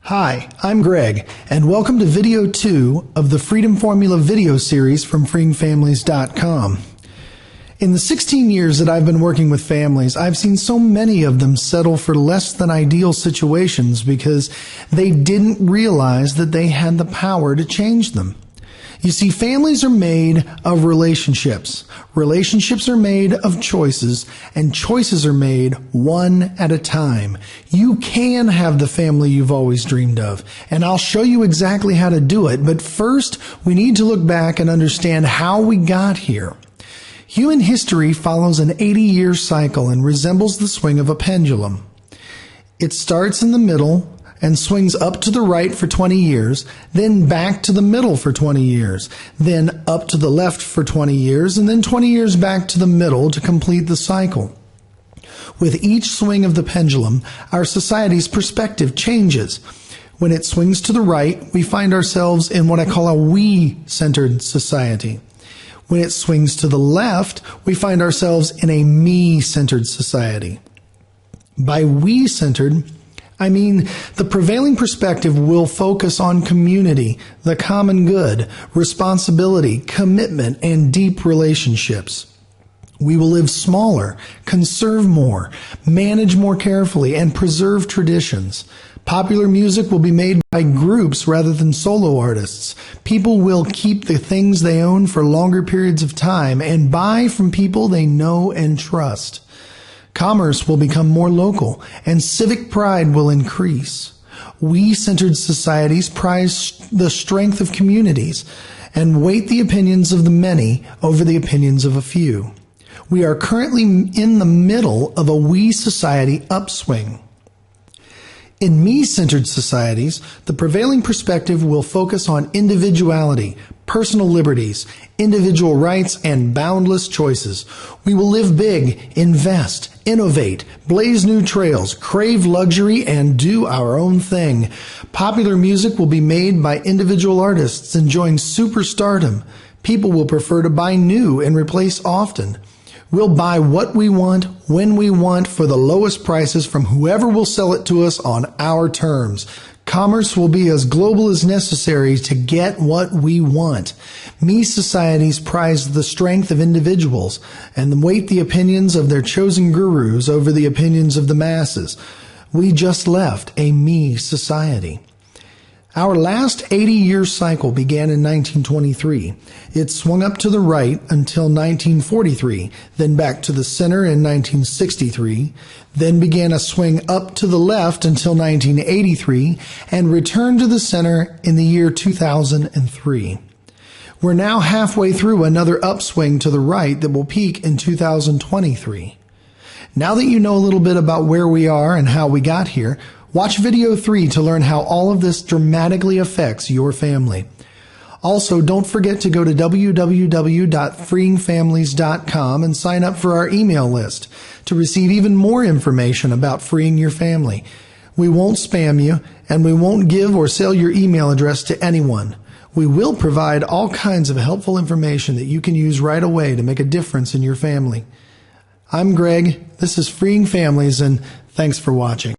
Hi, I'm Greg, and welcome to video 2 of the Freedom Formula video series from freeingfamilies.com. In the 16 years that I've been working with families, I've seen so many of them settle for less than ideal situations because they didn't realize that they had the power to change them. You see, families are made of relationships. Relationships are made of choices, and choices are made one at a time. You can have the family you've always dreamed of, and I'll show you exactly how to do it. But first, we need to look back and understand how we got here. Human history follows an 80-year cycle and resembles the swing of a pendulum. It starts in the middle and swings up to the right for 20 years, then back to the middle for 20 years, then up to the left for 20 years, and then 20 years back to the middle to complete the cycle. With each swing of the pendulum, our society's perspective changes. When it swings to the right, we find ourselves in what I call a we-centered society. When it swings to the left, we find ourselves in a me-centered society. By we-centered, I mean, the prevailing perspective will focus on community, the common good, responsibility, commitment, and deep relationships. We will live smaller, conserve more, manage more carefully, and preserve traditions. Popular music will be made by groups rather than solo artists. People will keep the things they own for longer periods of time and buy from people they know and trust. Commerce will become more local, and civic pride will increase. We-centered societies prize the strength of communities and weight the opinions of the many over the opinions of a few. We are currently in the middle of a we society upswing. In me-centered societies, the prevailing perspective will focus on individuality, personal liberties, individual rights, and boundless choices. We will live big, invest, innovate, blaze new trails, crave luxury, and do our own thing. Popular music will be made by individual artists enjoying superstardom. People will prefer to buy new and replace often. We'll buy what we want, when we want, for the lowest prices from whoever will sell it to us on our terms. Commerce will be as global as necessary to get what we want. Me societies prize the strength of individuals and weight the opinions of their chosen gurus over the opinions of the masses. We just left a me society. Our last 80-year cycle began in 1923. It swung up to the right until 1943, then back to the center in 1963, then began a swing up to the left until 1983, and returned to the center in the year 2003. We're now halfway through another upswing to the right that will peak in 2023. Now that you know a little bit about where we are and how we got here, watch video 3 to learn how all of this dramatically affects your family. Also, don't forget to go to www.freeingfamilies.com and sign up for our email list to receive even more information about freeing your family. We won't spam you, and we won't give or sell your email address to anyone. We will provide all kinds of helpful information that you can use right away to make a difference in your family. I'm Greg, this is Freeing Families, and thanks for watching.